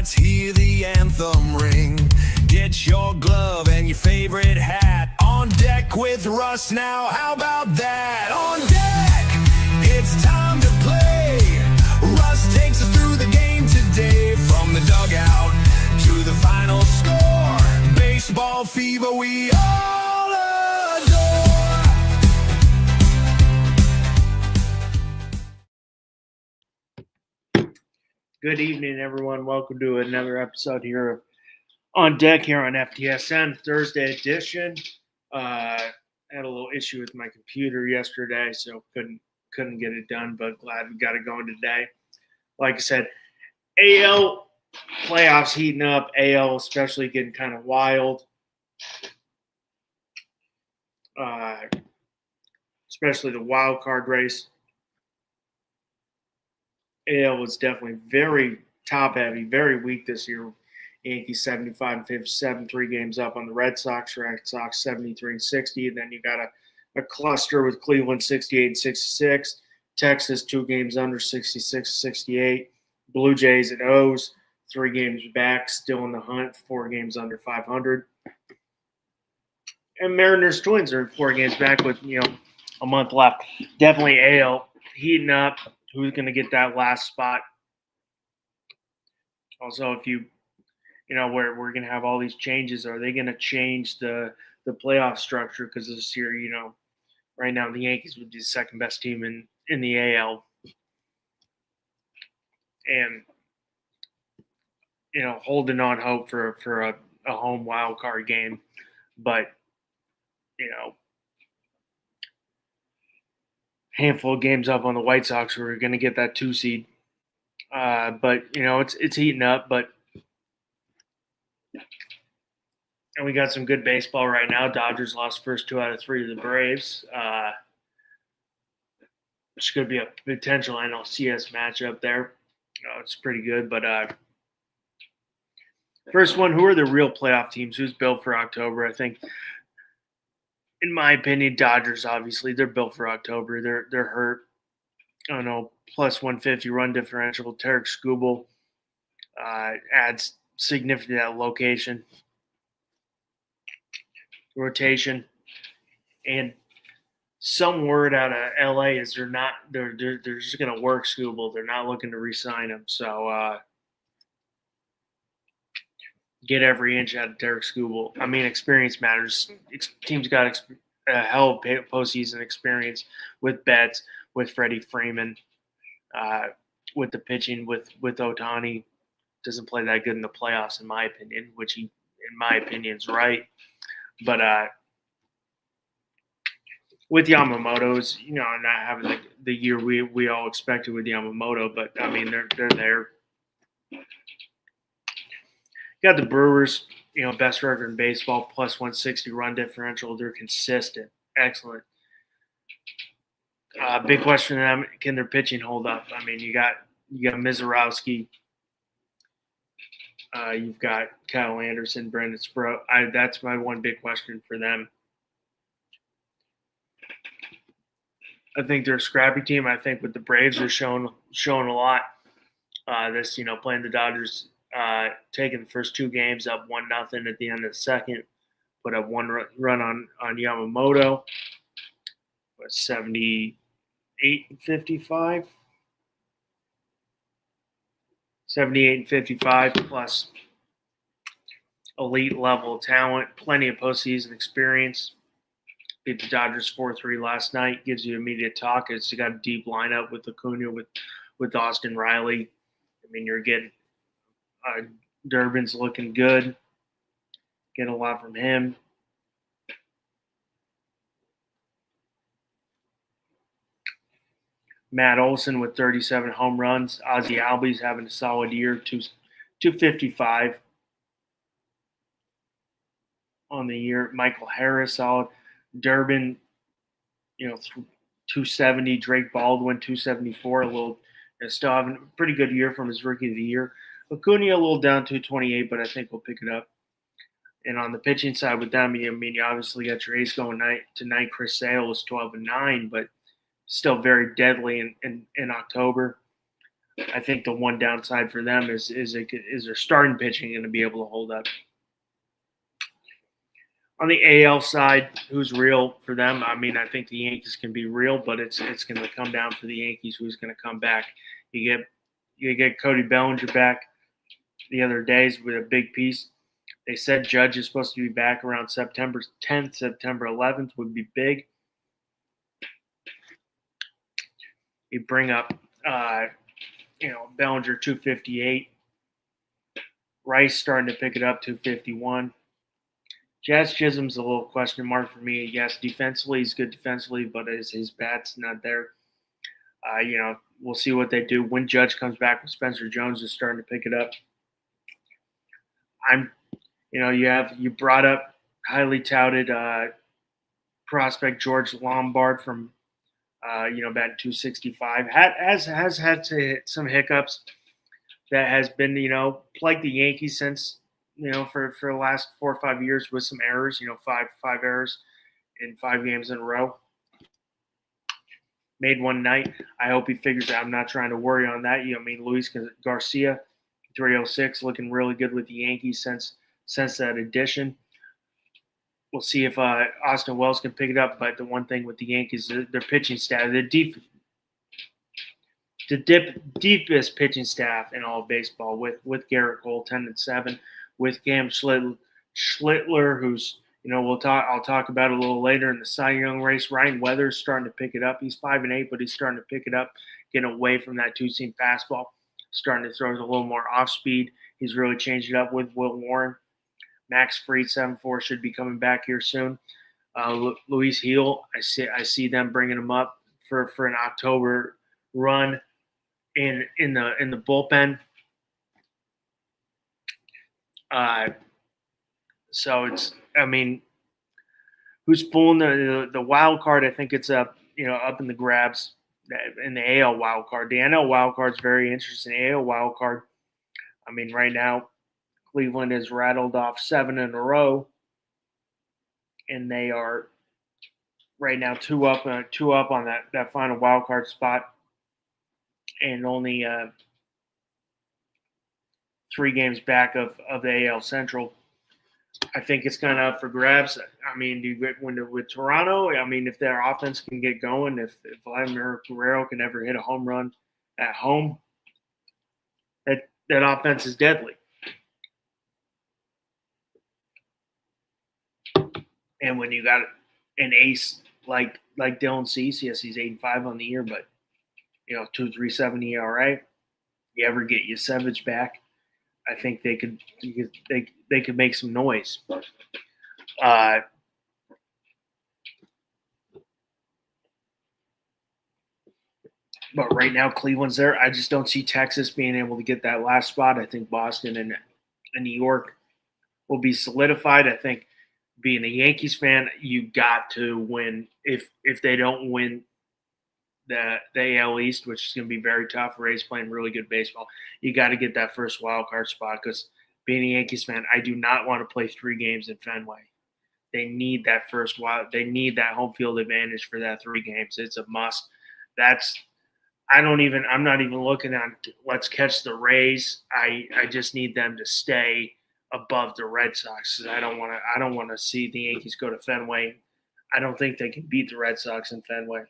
let's hear the anthem ring. Get your glove and your favorite hat. On deck with Russ now, how about that? On deck, it's time to play. Russ takes us through the game today. From the dugout to the final score. Baseball fever we all adore. Good evening, everyone. Welcome to another episode here of On Deck here on FTSN Thursday edition. Had a little issue with my computer yesterday, so couldn't get it done, but glad we got it going today. Like I said, AL playoffs heating up. AL especially getting kind of wild. Especially the wild card race. AL was definitely very top heavy, very weak this year. Yankees 75 and 57, 3 games up on the Red Sox. Red Sox 73 and 60. And then you got a cluster with Cleveland 68 and 66. Texas 2 games under 66 68. Blue Jays at O's 3 games back, still in the hunt, 4 games under 500. And Mariners Twins are 4 games back with a month left. Definitely AL heating up. Who's going to get that last spot? Also, if we're going to have all these changes, are they going to change the playoff structure? Because this year, right now the Yankees would be the second best team in the AL, and holding on hope for a home wild card game, but handful of games up on the White Sox who are going to get that 2 seed. But it's heating up, and we got some good baseball right now. Dodgers lost first 2 out of 3 to the Braves, which could be a potential NLCS matchup there. It's pretty good, but first one, who are the real playoff teams? Who's built for October? I think, in my opinion, Dodgers, obviously. They're built for October. They're hurt. I don't know, plus 150 run differential. Tarek Skubal adds significantly to that location. Rotation. And some word out of LA is they're just going to work Skubal. They're not looking to re-sign him. So get every inch out of Tarek Skubal. I mean, experience matters. Teams got a hell of postseason experience with Betts, with Freddie Freeman, with the pitching, with Ohtani. Doesn't play that good in the playoffs, in my opinion, which he, in my opinion, is right. But with Yamamoto's, not having the year we all expected with Yamamoto, but I mean they're there. Got the Brewers, best record in baseball, plus 160 run differential. They're consistent, excellent. Big question to them: can their pitching hold up? I mean, you got Mizorowski, you've got Kyle Anderson, Brendan Sproat. That's my one big question for them. I think they're a scrappy team. I think with the Braves, they're showing a lot. Playing the Dodgers. Taking the first 2 games up 1-0 at the end of the second, put up 1 run on Yamamoto. 78 and 55. 78 and 55 plus elite level with plenty of postseason experience. Beat the Dodgers 4-3 last night. Gives you immediate talk. It's got a deep lineup with Acuna, with Austin Riley. I mean, you're getting Durbin's looking good. Getting a lot from him. Matt Olson with 37 home runs. Ozzie Albies having a solid year, 255 on the year. Michael Harris, solid. Durbin, 270. Drake Baldwin, 274. Still having a pretty good year from his rookie of the year. Acuna a little down, 228, but I think we'll pick it up. And on the pitching side with them, you obviously got your ace going tonight. Chris Sale was 12-9, but still very deadly in October. I think the one downside for them is their starting pitching going to be able to hold up. On the AL side, who's real for them? I mean, I think the Yankees can be real, but it's going to come down for the Yankees who's going to come back. You get Cody Bellinger back the other days with a big piece. They said Judge is supposed to be back around September 10th, September 11th would be big. You bring up, Bellinger 258. Rice starting to pick it up 251. Jazz Chisholm's a little question mark for me. Yes, defensively he's good defensively, but his bat's not there. We'll see what they do when Judge comes back. With Spencer Jones is starting to pick it up. You brought up highly touted prospect George Lombard from batting 265. Has had to hit some hiccups. That has been plagued the Yankees since for the last 4 or 5 years with some errors. Five errors in 5 games in a row. Made one night. I hope he figures out. I'm not trying to worry on that. Luis Garcia, 306, looking really good with the Yankees since that addition. We'll see if Austin Wells can pick it up. But the one thing with the Yankees, their pitching staff, the deepest pitching staff in all of baseball with Garrett Cole, 10-7, with Cam Schlittler, who's I'll talk about it a little later in the Cy Young race. Ryan Weathers starting to pick it up. He's 5-8, but he's starting to pick it up, getting away from that two-seam fastball, starting to throw it a little more off speed. He's really changed it up with Will Warren. Max Fried, 7-4, should be coming back here soon. Luis Heel, I see them bringing him up for an October run in the bullpen. So it's, who's pulling the wild card? I think it's up in the grabs in the AL wild card. The NL wild card is very interesting. The AL wild card, right now Cleveland has rattled off 7 in a row, and they are right now 2 up on that final wild card spot, and only 3 games back of the AL Central. I think it's kind of up for grabs. With Toronto, if their offense can get going, if Vladimir Guerrero can ever hit a home run at home, that offense is deadly. And when you got an ace like Dylan Cease, yes, he's 8-5 on the year, but 2.37 ERA. You ever get Yasevich back, I think they could make some noise. But right now Cleveland's there. I just don't see Texas being able to get that last spot. I think Boston and New York will be solidified. I think being a Yankees fan, you got to win. If they don't win the AL East, which is going to be very tough, Rays playing really good baseball, you got to get that first wild card spot, because being a Yankees fan, I do not want to play 3 games in Fenway. They need that first wild. They need that home field advantage for that 3 games. It's a must. I'm not even looking at let's catch the Rays. I just need them to stay above the Red Sox. I don't want to see the Yankees go to Fenway. I don't think they can beat the Red Sox in Fenway.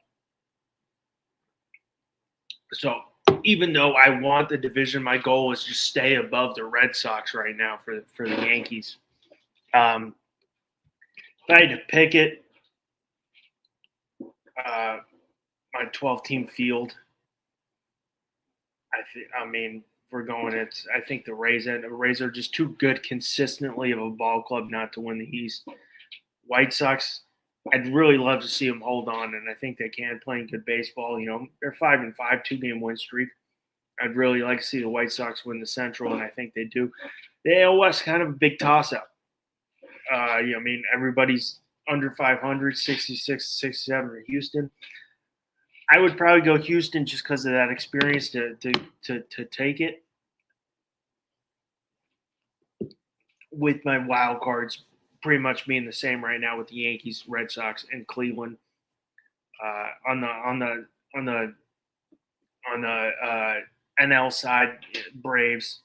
So even though I want the division, my goal is just stay above the Red Sox right now for the Yankees. If I had to pick it, my 12-team field, we're going. I think the Rays are just too good consistently of a ball club not to win the East. White Sox, I'd really love to see them hold on, and I think they can, playing good baseball. They're 5-5, 2-game win streak. I'd really like to see the White Sox win the Central, and I think they do. The AL West, kind of a big toss-up. Everybody's under 500, 66, 67 for Houston. I would probably go Houston just because of that experience to take it. With my wild cards pretty much being the same right now with the Yankees, Red Sox, and Cleveland. On the NL side, Braves.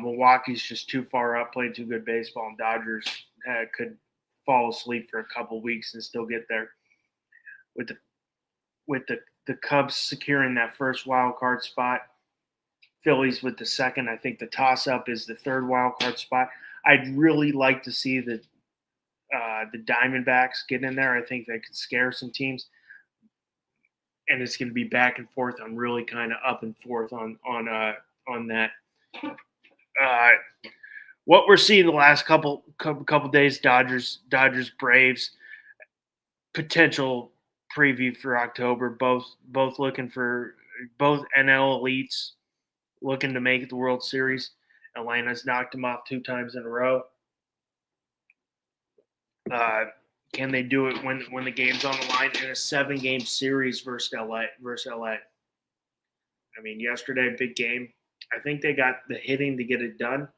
Milwaukee's just too far up, playing too good baseball, and Dodgers could fall asleep for a couple weeks and still get there. With the Cubs securing that first wild card spot, Phillies with the second. I think the toss-up is the third wild card spot. I'd really like to see the Diamondbacks get in there. I think they could scare some teams, and it's going to be back and forth. I'm really kind of up and forth on that. What we're seeing the last couple days, Dodgers, Braves, potential preview for October. Both looking for both NL elites looking to make it the World Series. Atlanta's knocked them off 2 times in a row. Can they do it when the game's on the line in a 7-game series versus LA? I mean, yesterday, big game. I think they got the hitting to get it done.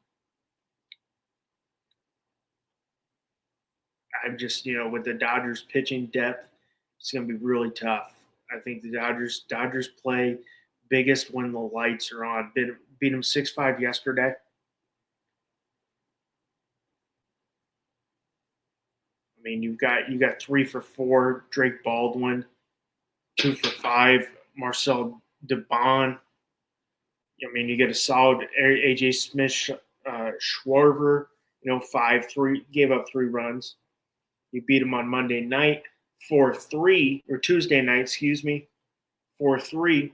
I'm just, with the Dodgers pitching depth, it's going to be really tough. I think the Dodgers play biggest when the lights are on. Beat them 6-5 yesterday. I mean, you got 3 for 4, Drake Baldwin, 2 for 5, Marcel DeBon. I mean, you get a solid AJ Smith, Schwarber, 5-3, gave up 3 runs. You beat him on Monday night, 4-3, or Tuesday night, 4-3.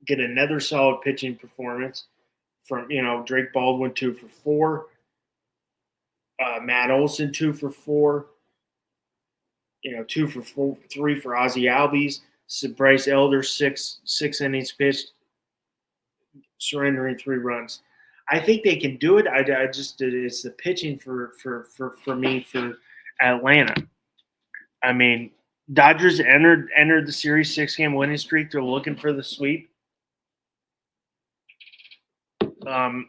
Get another solid pitching performance from, Drake Baldwin, 2 for 4. Matt Olson, 2 for 4. 2 for 4, 3 for Ozzie Albies. Bryce Elder, 6 innings pitched, surrendering 3 runs. I think they can do it. I just it's the pitching for me for Atlanta. I mean, Dodgers entered the series 6-game winning streak. They're looking for the sweep. The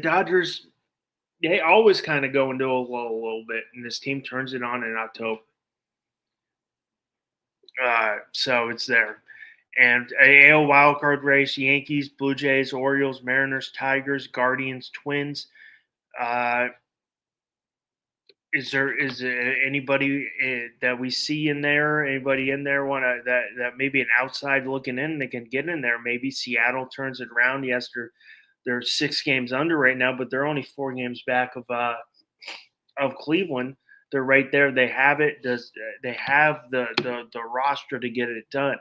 Dodgers, they always kind of go into a lull a little bit, and this team turns it on in October. So it's there. And AL wildcard race: Yankees, Blue Jays, Orioles, Mariners, Tigers, Guardians, Twins. Is there anybody that we see in there? Anybody in there that maybe an outside looking in that can get in there? Maybe Seattle turns it around. Yes, they're 6 games under right now, but they're only 4 games back of Cleveland. They're right there. They have it. They have the roster to get it done.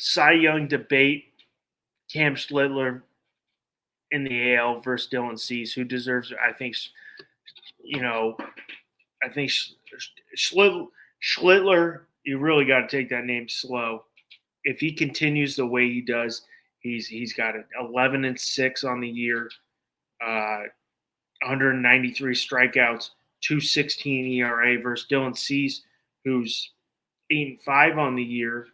Cy Young debate: Cam Schlittler in the AL versus Dylan Cease. Who deserves it? I think, Schlittler, you really got to take that name slow. If he continues the way he does, he's got it 11-6 on the year, 193 strikeouts, 2.16 ERA versus Dylan Cease, who's 8-5 on the year.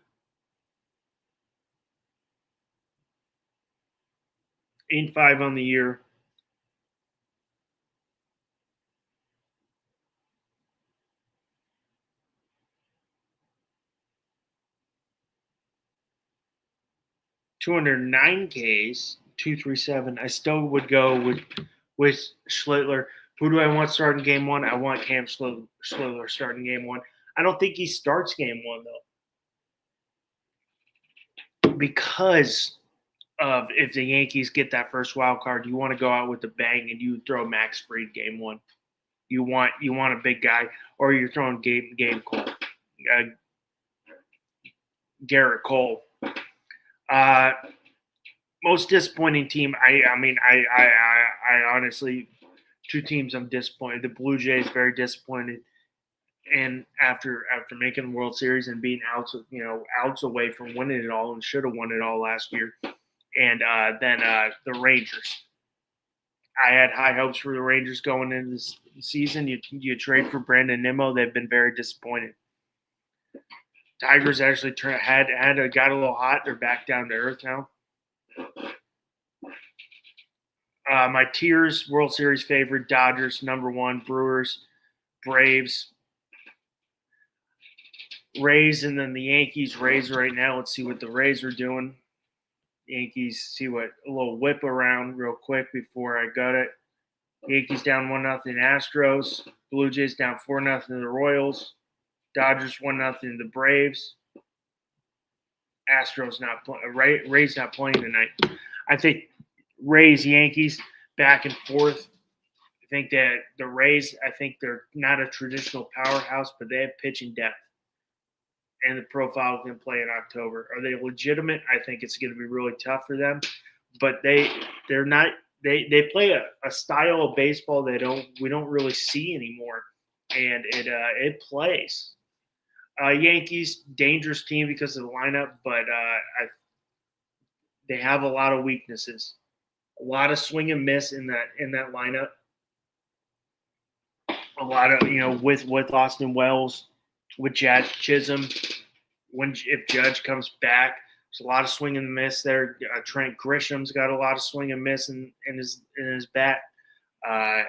8-5 on the year. $209 Ks, 237. I still would go with Schlittler. Who do I want starting game 1? I want Cam Schlittler starting game 1. I don't think he starts game 1 though, because of if the Yankees get that first wild card, you want to go out with a bang and you throw Max Fried game 1. You want a big guy, or you're throwing Gabe Cole, Garrett Cole. Most disappointing team. I honestly, 2 teams I'm disappointed. The Blue Jays, very disappointed, and after making the World Series and being outs away from winning it all, and should have won it all last year. And then the Rangers. I had high hopes for the Rangers going into this season. You trade for Brandon Nimmo. They've been very disappointed. Tigers actually got a little hot. They're back down to earth now. My tiers: World Series favorite, Dodgers, number 1, Brewers Braves, Rays, and then the Yankees. Rays right now. Let's see what the Rays are doing. Yankees, see what a little whip around real quick before I got it. Yankees down 1-0 Astros. Blue Jays down 4-0 the Royals. Dodgers 1-0 the Braves. Astros not playing. Rays not playing tonight. I think Rays, Yankees, back and forth. I think that the Rays, I think they're not a traditional powerhouse, but they have pitching depth. And the profile can play in October. Are they legitimate? I think it's going to be really tough for them. But they're not. They play a style of baseball we don't really see anymore, and it plays. Yankees, dangerous team because of the lineup, but they have a lot of weaknesses. A lot of swing and miss in that lineup. A lot of with Austin Wells, with Jazz Chisholm. If Judge comes back, there's a lot of swing and miss there. Trent Grisham's got a lot of swing and miss in his bat. Ryan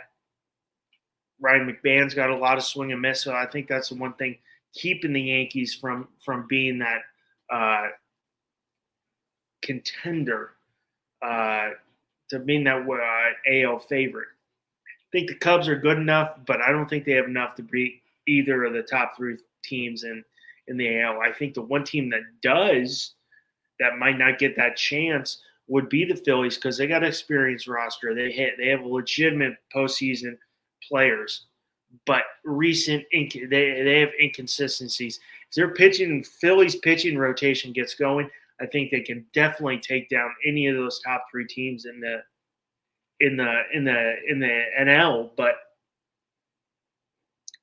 McMahon's got a lot of swing and miss. So I think that's the one thing keeping the Yankees from being that contender to being that AL favorite. I think the Cubs are good enough, but I don't think they have enough to beat either of the top three teams in the AL. I think the one team that might not get that chance would be the Phillies because they got an experienced roster. They have legitimate postseason players, but they have inconsistencies. If their Phillies pitching rotation gets going, I think they can definitely take down any of those top three teams in the NL. But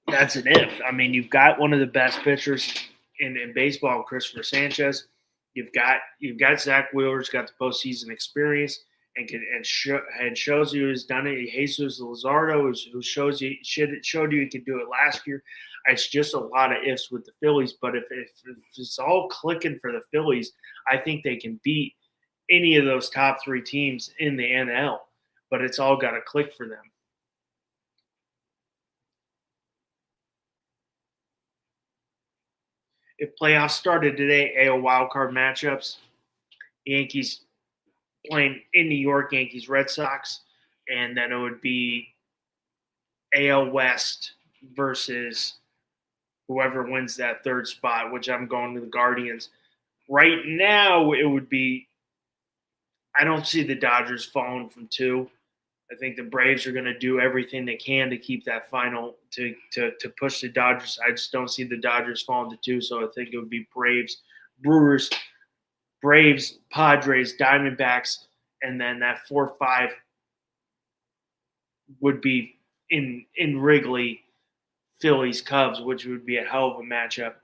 that's an if. I mean, you've got one of the best pitchers in baseball, Christopher Sanchez. You've got Zach Wheeler's got the postseason experience and shows you has done it. Jesus Luzardo who showed you he could do it last year. It's just a lot of ifs with the Phillies, but if it's all clicking for the Phillies, I think they can beat any of those top three teams in the NL. But it's all got to click for them. If playoffs started today, AL wildcard matchups, Yankees playing in New York, Yankees, Red Sox, and then it would be AL West versus whoever wins that third spot, which I'm going to the Guardians. Right now, it would be – I don't see the Dodgers falling from 2. I think the Braves are going to do everything they can to keep that final to push the Dodgers. I just don't see the Dodgers falling to 2, so I think it would be Brewers, Braves, Padres, Diamondbacks, and then that 4-5 would be in Wrigley, Phillies, Cubs, which would be a hell of a matchup.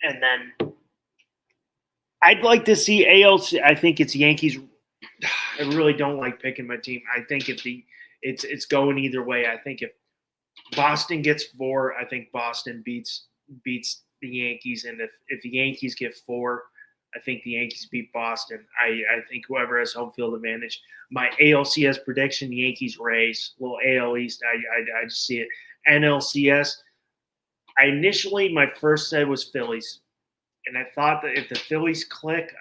And then I'd like to see ALC. I think it's Yankees. I really don't like picking my team. I think it's going either way. I think if Boston gets 4, I think Boston beats the Yankees, and if the Yankees get 4, I think the Yankees beat Boston. I think whoever has home field advantage. My ALCS prediction: Yankees, Rays. Well, AL East, I just see it. NLCS. Initially, my first say was Phillies. And I thought that if the Phillies click,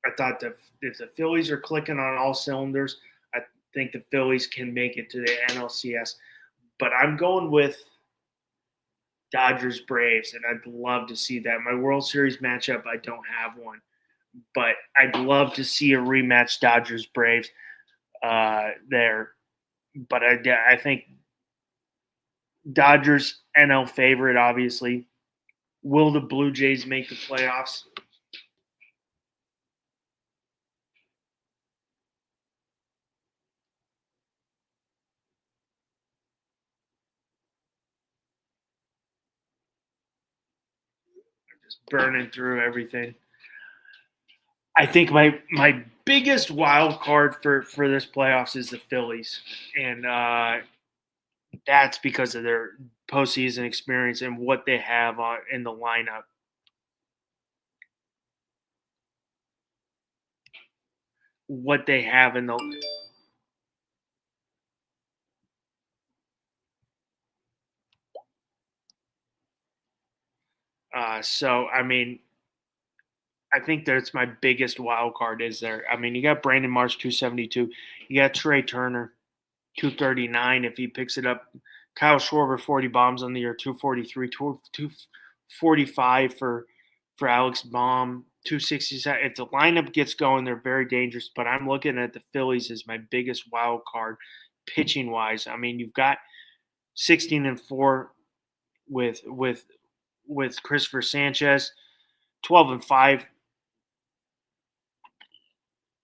I thought that if the Phillies are clicking on all cylinders, I think the Phillies can make it to the NLCS. But I'm going with Dodgers Braves, and I'd love to see that. My World Series matchup, I don't have one, but I'd love to see a rematch Dodgers Braves there. But I think Dodgers NL favorite, obviously. Will the Blue Jays make the playoffs? I'm just burning through everything. I think my biggest wild card for this playoffs is the Phillies, and that's because of their postseason experience and what they have in the lineup. what they have in the so I mean, I think that's my biggest wild card is there. I mean, you got Brandon Marsh 272, you got Trey Turner 239 if he picks it up. Kyle Schwarber 40 bombs on the year 243, 245 for Alex Baum 267. If the lineup gets going, they're very dangerous. But I'm looking at the Phillies as my biggest wild card pitching wise. I mean, you've got 16-4 with Christopher Sanchez, 12-5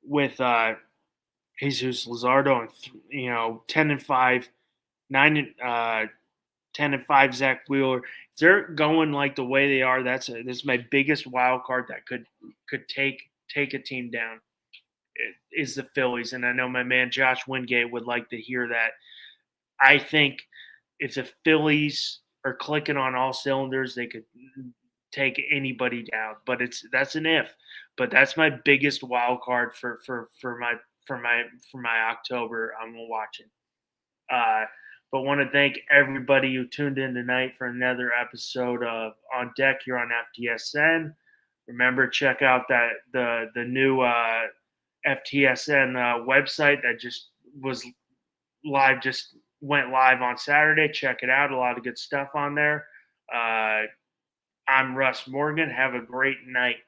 with Jesus Luzardo, and 10-5, 10-5 Zach Wheeler. If they're going like the way they are, that's my biggest wild card that could take a team down. Is the Phillies, and I know my man Josh Wingate would like to hear that. I think if the Phillies are clicking on all cylinders, they could take anybody down. But that's an if. But that's my biggest wild card for my October. I'm watching. But want to thank everybody who tuned in tonight for another episode of On Deck here on FTSN. Remember, check out the new FTSN website that just was live, just went live on Saturday. Check it out. A lot of good stuff on there. I'm Russ Morgan. Have a great night.